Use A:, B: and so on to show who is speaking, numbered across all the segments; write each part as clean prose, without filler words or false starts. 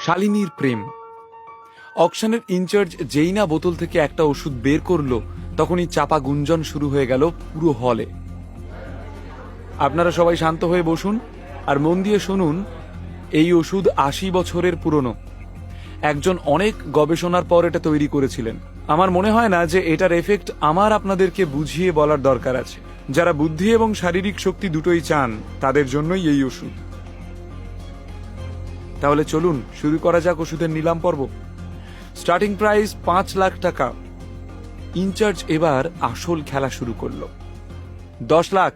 A: শালিনীর প্রেম। অকশনের in charge যেই না বোতল থেকে একটা ওষুধ বের করলো, তখনই চাপা গুঞ্জন শুরু হয়ে গেল পুরো হলে। আপনারা সবাই শান্ত হয়ে বসুন আর মন দিয়ে শুনুন। এই ওষুধ ৮০ বছরের পুরনো। একজন অনেক গবেষণার পর এটা তৈরি করেছিলেন। আমার মনে হয় না যে এটার এফেক্ট আমার আপনাদেরকে বুঝিয়ে বলার দরকার আছে। যারা বুদ্ধি এবং শারীরিক শক্তি দুটোই চান, তাদের জন্যই এই ওষুধ। তাহলে চলুন শুরু করা যাক ওষুধের নিলাম পর্ব। স্টার্টিং প্রাইস ৫ লাখ টাকা। ইনচার্জ এবার আসল খেলা শুরু করলো। ১০ লাখ।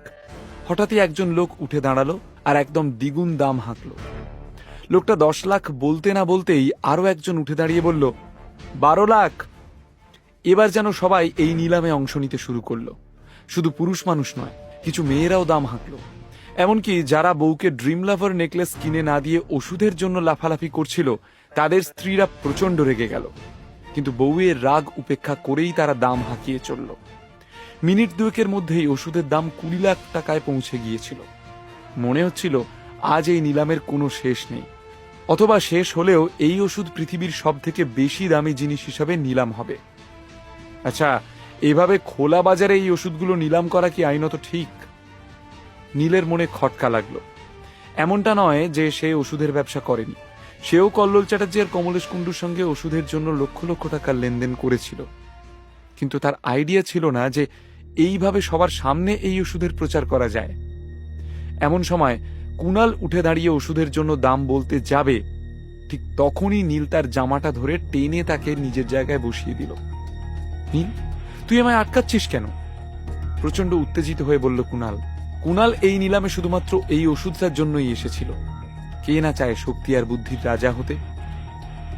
A: হঠাৎই একজন লোক উঠে দাঁড়ালো আর একদম দ্বিগুণ দাম হাঁকলো। লোকটা ১০ লাখ বলতে না বলতেই আরো একজন উঠে দাঁড়িয়ে বলল ১২ লাখ। এবার যেন সবাই এই নিলামে অংশ নিতে শুরু করলো। শুধু পুরুষ মানুষ নয়, কিছু মেয়েরাও দাম হাঁকলো। এমনকি যারা বউকে ড্রিম লাভার নেকলেস কিনে না দিয়ে ওষুধের জন্য লাফালাফি করছিল, তাদের স্ত্রীরা প্রচন্ড রেগে গেল। কিন্তু বউয়ের রাগ উপেক্ষা করেই তারা দাম হাঁকিয়ে চলল। মিনিট দুয়েকের মধ্যেই ওষুধের দাম ২০ লাখ টাকায় পৌঁছে গিয়েছিল। মনে হচ্ছিল আজ এই নিলামের কোনো শেষ নেই, অথবা শেষ হলেও এই ওষুধ পৃথিবীর সব থেকে বেশি দামি জিনিস হিসাবে নিলাম হবে। আচ্ছা, এভাবে খোলা বাজারে এই ওষুধগুলো নিলাম করা কি আইনত ঠিক? নীলের মনে খটকা লাগলো। এমনটা নয় যে সে ওষুধের ব্যবসা করেনি। সেও কল্লোল চ্যাটার্জি আর কমলেশ কুণ্ডুর সঙ্গে ওষুধের জন্য লক্ষ লক্ষ টাকার লেনদেন করেছিল। কিন্তু তার আইডিয়া ছিল না যে এইভাবে সবার সামনে এই ওষুধের প্রচার করা যায়। এমন সময় কুণাল উঠে দাঁড়িয়ে ওষুধের জন্য দাম বলতে যাবে, ঠিক তখনই নীল তার জামাটা ধরে টেনে তাকে নিজের জায়গায় বসিয়ে দিল। নীল, তুই আমায় আটকাচ্ছিস কেন? প্রচন্ড উত্তেজিত হয়ে বলল কুণাল। কুণাল এই নিলামে শুধুমাত্র এই ওষুধটার জন্যই এসেছিল। কে না চায় শক্তি আর বুদ্ধির রাজা হতে?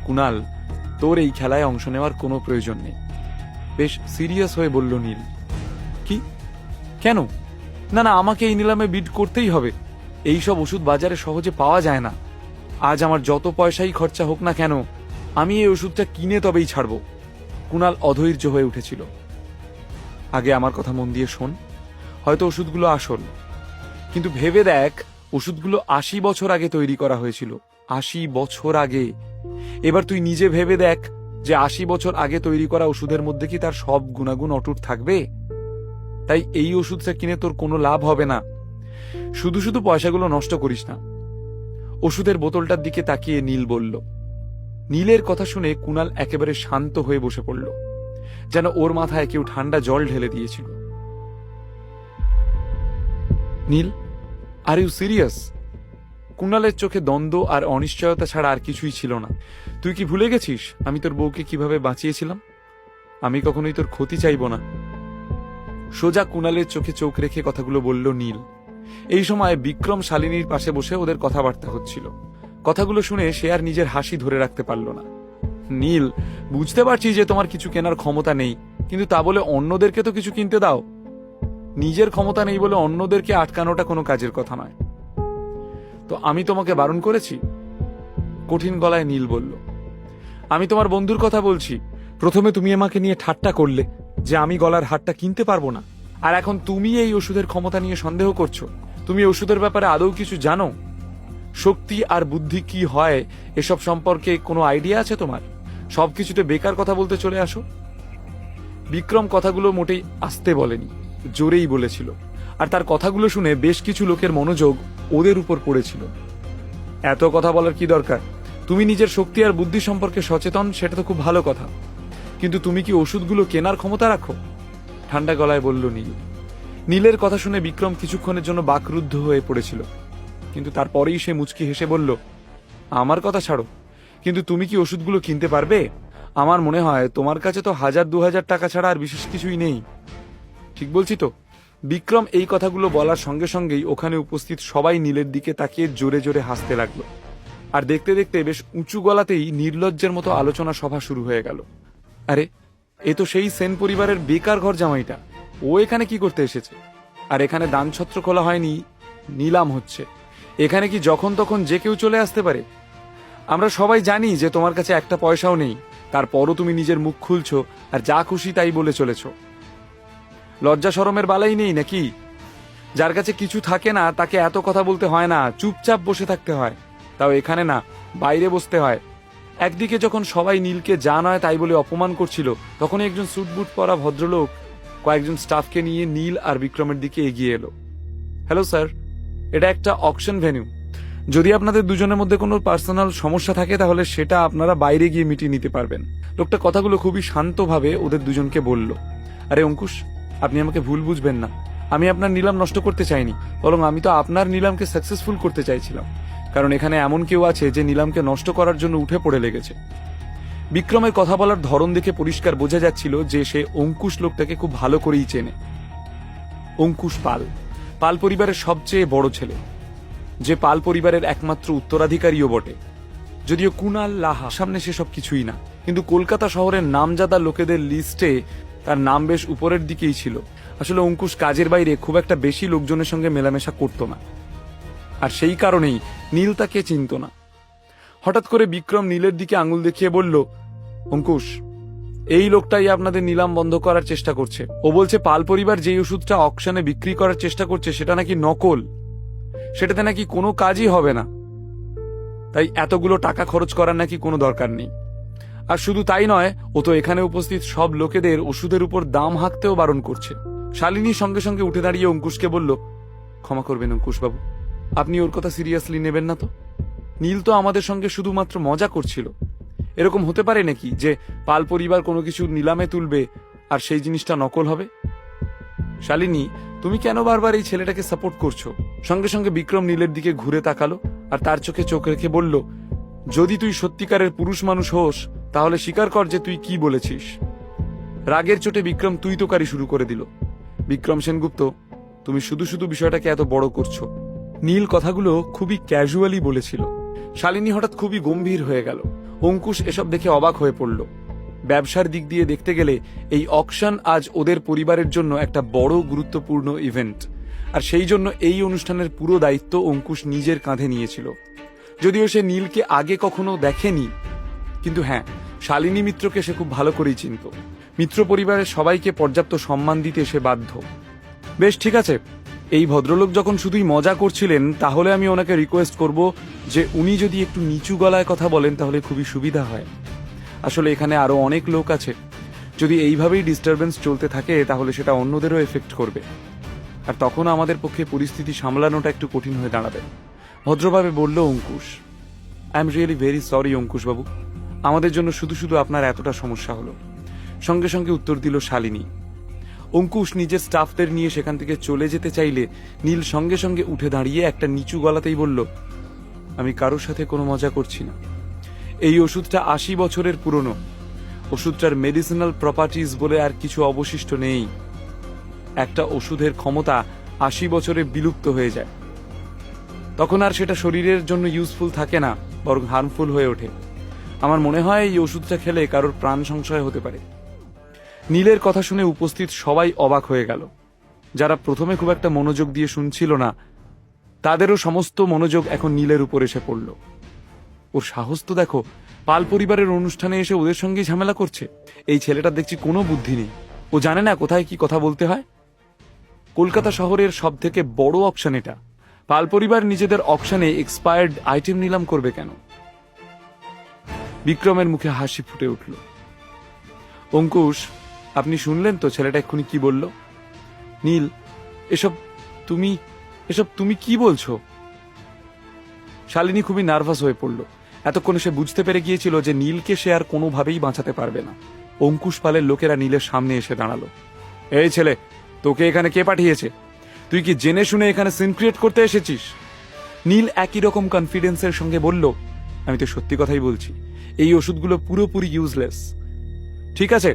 A: কুণাল, তোর এই খেলায় অংশ নেওয়ার কোনো প্রয়োজন নেই। বেশ সিরিয়াস হয়ে বলল নীল। কি? কেন? না না, আমাকে এই নিলামে বিড করতেই হবে। এই সব ওষুধ বাজারে সহজে পাওয়া যায় না। আজ আমার যত পয়সাই খরচা হোক না কেন, আমি এই ওষুধটা কিনে তবেই ছাড়ব। কুণাল অধৈর্য হয়ে উঠেছিল। আগে আমার কথা মন দিয়ে শোন। হয়তো ওষুধগুলো আসল, কিন্তু ভেবে দেখ, ওষুধগুলো ৮০ বছর আগে তৈরি করা হয়েছিল। ৮০ বছর আগে। এবার তুই নিজে ভেবে দেখ যে ৮০ বছর আগে তৈরি করা ওষুধের মধ্যে কি তার সব গুণাগুণ অটুট থাকবে? তাই এই ওষুধটা কিনে তোর কোনো লাভ হবে না। শুধু শুধু পয়সাগুলো নষ্ট করিস না। ওষুধের বোতলটার দিকে তাকিয়ে নীল বলল। নীলের কথা শুনে কুণাল একেবারে শান্ত হয়ে বসে পড়ল, যেন ওর মাথায় কেউ ঠান্ডা জল ঢেলে দিয়েছিল। নীল, আর ইউ সিরিয়াস? কুণালের চোখে দ্বন্দ্ব আর অনিশ্চয়তা ছাড়া আর কিছুই ছিল না। তুই কি ভুলে গেছিস আমি তোর বউকে কিভাবে বাঁচিয়েছিলাম? আমি কখনোই তোর ক্ষতি চাইব না। সোজা কুণালের চোখে চোখ রেখে কথাগুলো বলল নীল। এই সময় বিক্রম শালিনীর পাশে বসে ওদের কথাবার্তা হচ্ছিল। কথাগুলো শুনে সে আর নিজের হাসি ধরে রাখতে পারল না। নীল, বুঝতে পারছি যে তোমার কিছু কেনার ক্ষমতা নেই, কিন্তু তা বলে অন্যদেরকে তো কিছু কিনতে দাও। নিজের ক্ষমতা নেই বলে অন্যদেরকে আটকানোটা কোনো কাজের কথা নয়। তো আমি তোমাকে বারণ করেছি? কঠিন গলায় নীল বলল। আমি তোমার বন্ধুর কথা বলছি। প্রথমে তুমি আমাকে নিয়ে ঠাট্টা করলে যে আমি গলার হারটা কিনতে পারবো না, আর এখন তুমি এই ওষুধের ক্ষমতা নিয়ে সন্দেহ করছো। তুমি ওষুধের ব্যাপারে আদৌ কিছু জানো? শক্তি আর বুদ্ধি কি হয় এসব সম্পর্কে কোনো আইডিয়া আছে তোমার? সবকিছুতে বেকার কথা বলতে চলে আসো। বিক্রম কথাগুলো মোটেই আস্তে বলেনি, জোরেই বলেছিল। আর তার কথাগুলো শুনে বেশ কিছু লোকের মনোযোগ ওদের উপর পড়েছিল। এত কথা বলার কি দরকার? তুমি নিজের শক্তি আর বুদ্ধি সম্পর্কে সচেতন, সেটা তো খুব ভালো কথা, কিন্তু তুমি কি ওষুধগুলো কেনার ক্ষমতা রাখো? ঠান্ডা গলায় বলল নীল। নীলের কথা শুনে বিক্রম কিছুক্ষণের জন্য বাকরুদ্ধ হয়ে পড়েছিল, কিন্তু তারপরেই সে মুচকি হেসে বলল, আমার কথা ছাড়ো, কিন্তু তুমি কি ওষুধগুলো কিনতে পারবে? আমার মনে হয় তোমার কাছে তো ১,০০০-২,০০০ টাকা ছাড়া আর বিশেষ কিছুই নেই। ঠিক বলছি তো? বিক্রম এই কথাগুলো বলার সঙ্গে সঙ্গেই ওখানে উপস্থিত সবাই নীলের দিকে তাকিয়ে জোরে জোরে হাসতে লাগলো। আর দেখতে দেখতে বেশ উঁচু গলাতেই নির্লজ্জের মতো আলোচনা সভা শুরু হয়ে গেল। আরে, এ তো সেই সেন পরিবারের বেকার ঘর জামাইটা। ও এখানে কি করতে এসেছে? আর এখানে দানছত্র খোলা হয়নি, নিলাম হচ্ছে। এখানে কি যখন তখন যে কেউ চলে আসতে পারে? আমরা সবাই জানি যে তোমার কাছে একটা পয়সাও নেই, তারপরও তুমি নিজের মুখ খুলছো আর যা খুশি তাই বলে চলেছ। লজ্জা শরমের বালাই নেই নাকি? যার কাছে কিছু থাকে না তাকে এত কথা বলতে হয় না, চুপচাপ বসে থাকতে হয়। তাও এখানে না, বাইরে বসতে হয়। একদিকে যখন সবাই নীলকে যা নয় তাই বলে অপমান করছিল, তখন একজন স্যুট বুট পরা ভদ্রলোক কয়েকজন স্টাফকে নিয়ে নীল আর বিক্রমের দিকে এগিয়ে এলো। হ্যালো স্যার, এটা একটা অকশন ভেন্যু। যদি আপনাদের দুজনের মধ্যে কোনো পার্সোনাল সমস্যা থাকে তাহলে সেটা আপনারা বাইরে গিয়ে মিটিয়ে নিতে পারবেন। লোকটা কথাগুলো খুবই শান্তভাবে ওদের দুজনকে বলল। আরে অঙ্কুশ, আপনি আমাকে ভুল বুঝবেন না, আমি আপনার নিলাম নষ্ট করতে চাইনি, বরং আমি তো আপনার নিলামকে সাকসেসফুল করতে চাইছিলাম, কারণ এখানে এমন কেউ আছে যে নিলামকে নষ্ট করার জন্য উঠে পড়ে লেগেছে। বিক্রমের কথা বলার ধরন দেখে পরিষ্কার বোঝা যাচ্ছিল যে সে অঙ্কুশ লোকটাকে খুব ভালো করেই চেনে। অঙ্কুশ পাল, পাল পরিবারের সবচেয়ে বড় ছেলে, যে পাল পরিবারের একমাত্র উত্তরাধিকারীও বটে। যদিও কুনাল লাহা সামনে সেসব কিছুই না, কিন্তু কলকাতা শহরের নামজাদা লোকেদের লিস্টে তার নাম বেশ উপরের দিকেই ছিল। আসলে অঙ্কুশ কাজের বাইরে খুব একটা বেশি লোকজনের সঙ্গে মেলামেশা করত না, আর সেই কারণেই নীল তাকে চিনত না। হঠাৎ করে বিক্রম নীলের দিকে আঙুল দেখিয়ে বলল, অঙ্কুশ, এই লোকটাই আপনাদের নিলাম বন্ধ করার চেষ্টা করছে। ও বলছে পাল পরিবার যেই ওষুধটা অকশনে বিক্রি করার চেষ্টা করছে সেটা নাকি নকল, সেটাতে নাকি কোনো কাজই হবে না, তাই এতগুলো টাকা খরচ করার নাকি কোনো দরকার নেই। আর শুধু তাই নয়, ও তো এখানে উপস্থিত সব লোকেদের ওষুধের উপর দাম হাঁকতেও বারণ করছে। শালিনী সঙ্গে সঙ্গে উঠে দাঁড়িয়ে অঙ্কুশকে বলল, ক্ষমা করবেন অঙ্কুশ বাবু, আপনি ওর কথা সিরিয়াসলি নেবেন না তো। নীল তো আমাদের সঙ্গে শুধুমাত্র মজা করছিল। এরকম হতে পারে নাকি যে পাল পরিবার কোনো কিছু নিলামে তুলবে আর সেই জিনিসটা নকল হবে? শালিনী, তুমি কেন বারবার এই ছেলেটাকে সাপোর্ট করছো? সঙ্গে সঙ্গে বিক্রম নীলের দিকে ঘুরে তাকালো আর তার চোখে চোখ রেখে বলল, যদি তুই সত্যিকারের পুরুষ মানুষ হোস তাহলে স্বীকার কর যে তুই কি বলেছিস। রাগের চোটে বিক্রম তুই তোকারি শুরু করে দিল। বিক্রম সেনগুপ্ত, তুমি শুধু শুধু বিষয়টাকে এত বড় করছো। নীল কথাগুলো খুবই ক্যাজুয়ালি বলেছিল। শালিনী হঠাৎ খুবই গম্ভীর হয়ে গেল। অঙ্কুশ এসব দেখে অবাক হয়ে পড়ল। ব্যবসার দিক দিয়ে দেখতে গেলে এই অকশন আজ ওদের পরিবারের জন্য একটা বড় গুরুত্বপূর্ণ ইভেন্ট, আর সেই জন্য এই অনুষ্ঠানের পুরো দায়িত্ব অঙ্কুশ নিজের কাঁধে নিয়েছিল। যদিও সে নীলকে আগে কখনো দেখেনি, কিন্তু হ্যাঁ, শালিনী মিত্রকে সে খুব ভালো করেই চিনত। মিত্র পরিবারের সবাইকে পর্যাপ্ত সম্মান দিতে সে বাধ্য। বেশ ঠিক আছে, এই ভদ্রলোক যখন শুধুই মজা করছিলেন তাহলে আমি ওনাকে রিকোয়েস্ট করব যে উনি যদি একটু নিচু গলায় কথা বলেন তাহলে খুবই সুবিধা হয়। আসলে এখানে আরো অনেক লোক আছে, যদি এইভাবেই ডিস্টারবেন্স চলতে থাকে তাহলে সেটা অন্যদেরও এফেক্ট করবে, আর তখন আমাদের পক্ষে পরিস্থিতি সামলানোটা একটু কঠিন হয়ে দাঁড়াবে। ভদ্রভাবে বলল Ankush. I am really very sorry Ankush বাবু, আমাদের জন্য শুধু শুধু আপনার এতটা সমস্যা হলো। সঙ্গে সঙ্গে উত্তর দিল শালিনী। অঙ্কুশ নিজের স্টাফদের নিয়ে সেখান থেকে চলে যেতে চাইলে নীল সঙ্গে সঙ্গে উঠে দাঁড়িয়ে একটা নিচু গলাতেই বলল, আমি কারোর সাথে কোনো মজা করছি না। এই ওষুধটা 80 বছরের পুরনো। ওষুধটার মেডিসিনাল প্রপার্টিজ বলে আর কিছু অবশিষ্ট নেই। একটা ওষুধের ক্ষমতা 80 বছরে বিলুপ্ত হয়ে যায়, তখন আর সেটা শরীরের জন্য ইউজফুল থাকে না, বরং হার্মফুল হয়ে ওঠে। আমার মনে হয় এই ওষুধটা খেলে কারোর প্রাণ সংশয় হতে পারে। নীলের কথা শুনে উপস্থিত সবাই অবাক হয়ে গেল। যারা প্রথমে খুব একটা মনোযোগ দিয়ে শুনছিল না, তাদেরও সমস্ত মনোযোগ এখন নীলের উপর এসে পড়ল। ওর সাহস তো দেখো, পাল পরিবারের অনুষ্ঠানে এসে ওদের সঙ্গে ঝামেলা করছে। এই ছেলেটা দেখছি কোনো বুদ্ধি নেই, ও জানে না কোথায় কি কথা বলতে হয়। কলকাতা শহরের সব থেকে বড় অকশন এটা, পাল পরিবার নিজেদের অকশনে এক্সপায়ার্ড আইটেম নিলাম করবে কেন? বিক্রমের মুখে হাসি ফুটে উঠল। অঙ্কুশ, আপনি শুনলেন তো ছেলেটা এক্ষুনি কি বলল? নীল, এসব তুমি কি বলছো? শালিনী খুবই নার্ভাস হয়ে পড়ল। এতক্ষণে সে বুঝতে পেরে গিয়েছিল যে নীলকে সে আর কোনোভাবেই বাঁচাতে পারবে না। অঙ্কুশ পালের লোকেরা নীলের সামনে এসে দাঁড়ালো। এই ছেলে, তোকে এখানে কে পাঠিয়েছে? তুই কি জেনে শুনে এখানে সিন ক্রিয়েট করতে এসেছিস? নীল একই রকম কনফিডেন্সের সঙ্গে বলল, আমি তো সত্যি কথাই বলছি, এই ওষুধগুলো পুরোপুরি ইউজলেস। ঠিক আছে,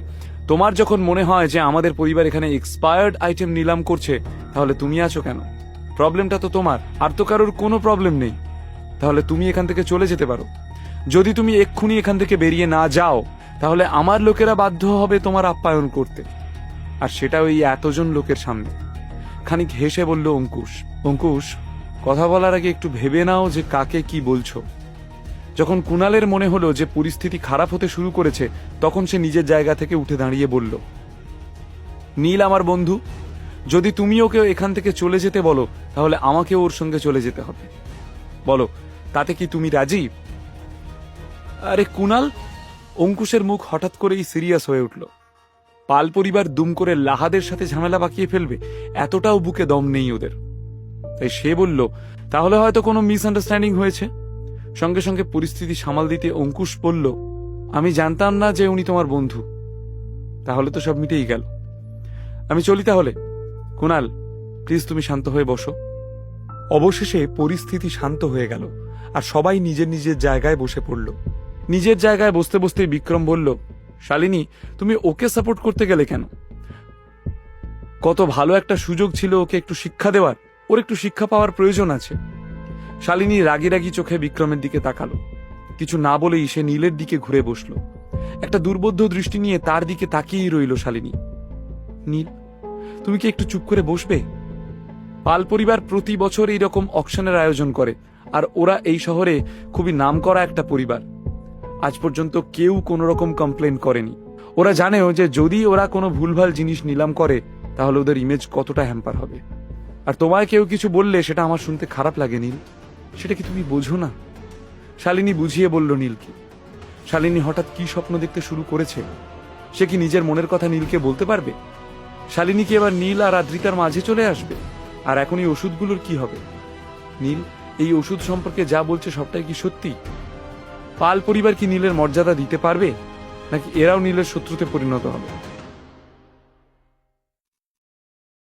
A: তোমার যখন মনে হয় যে আমাদের পরিবার এখানে এক্সপায়ার্ড আইটেম নিলাম করছে, তাহলে তুমি আছো কেন? প্রবলেমটা তো তোমার, আর তো কারোর কোনো প্রবলেম নেই। তাহলে তুমি এখান থেকে চলে যেতে পারো। যদি তুমি এক্ষুনি এখান থেকে বেরিয়ে না যাও তাহলে আমার লোকেরা বাধ্য হবে তোমার আপ্যায়ন করতে, আর সেটা ওই এতজন লোকের সামনে। খানিক হেসে বলল অঙ্কুশ। অঙ্কুশ, কথা বলার আগে একটু ভেবে নাও যে কাকে কি বলছো। যখন কুণালের মনে হলো যে পরিস্থিতি খারাপ হতে শুরু করেছে, তখন সে নিজের জায়গা থেকে উঠে দাঁড়িয়ে বলল, নীল আমার বন্ধু, যদি তুমি ওকে এখান থেকে চলে যেতে বলো তাহলে আমাকে ওর সঙ্গে চলে যেতে হবে। বলো, তাতে কি তুমি রাজি? আরে কুনাল, অঙ্কুশের মুখ হঠাৎ করেই সিরিয়াস হয়ে উঠল। পাল পরিবার দুম করে লাহাদের সাথে ঝামেলা বাকিয়ে ফেলবে এতটাও বুকে দম নেই ওদের। তাই সে বলল, তাহলে হয়তো কোনো মিসআন্ডারস্ট্যান্ডিং হয়েছে। সঙ্গে সঙ্গে পরিস্থিতি সামাল দিতে অঙ্কুশ বলল, আমি জানতাম না যে উনি তোমার বন্ধু। তাহলে তো সব মিটেই গেল। আমি চলি তাহলে। কুনাল, প্লিজ তুমি শান্ত হয়ে বসো। অবশেষে পরিস্থিতি শান্ত হয়ে গেল আর সবাই নিজের নিজের জায়গায় বসে পড়ল। নিজের জায়গায় বসতে বসতে বিক্রম বলল, শালিনী, তুমি ওকে সাপোর্ট করতে গেলে কেন? কত ভালো একটা সুযোগ ছিল ওকে একটু শিক্ষা দেওয়ার। ওর একটু শিক্ষা পাওয়ার প্রয়োজন আছে। শালিনী রাগি রাগি চোখে বিক্রমের দিকে তাকালো। কিছু না বলেই সে নীলের দিকে ঘুরে বসলো। একটা দুর্বোধ্য দৃষ্টি নিয়ে তার দিকে তাকিয়েই রইল শালিনী। নীল, তুমি কি একটু চুপ করে বসবে? পাল পরিবার প্রতি বছর এইরকম অকশনের আয়োজন করে, আর ওরা এই শহরে খুবই নামকরা একটা পরিবার। আজ পর্যন্ত কেউ কোনো রকম কমপ্লেন করেনি। ওরা জানেও যে যদি ওরা কোনো ভুলভাল জিনিস নিলাম করে তাহলে ওদের ইমেজ কতটা হ্যাম্পার হবে। আর তোমায় কেউ কিছু বললে সেটা আমার শুনতে খারাপ লাগে নীল, সেটা কি তুমি বোঝো না? শালিনী বুঝিয়ে বলল নীলকে। শালিনী হঠাৎ কি স্বপ্ন দেখতে শুরু করেছে, সে কি নিজের মনের কথা নীলকে বলতে পারবে? শালিনী কি এবার নীল আর আদ্রিতার মাঝে চলে আসবে? আর এখন এই ওষুধগুলোর কি হবে? নীল এই ওষুধ সম্পর্কে যা বলছে সবটাই কি সত্যি? পাল পরিবার কি নীলের মর্যাদা দিতে পারবে, নাকি এরাও নীলের শত্রুতে পরিণত হবে?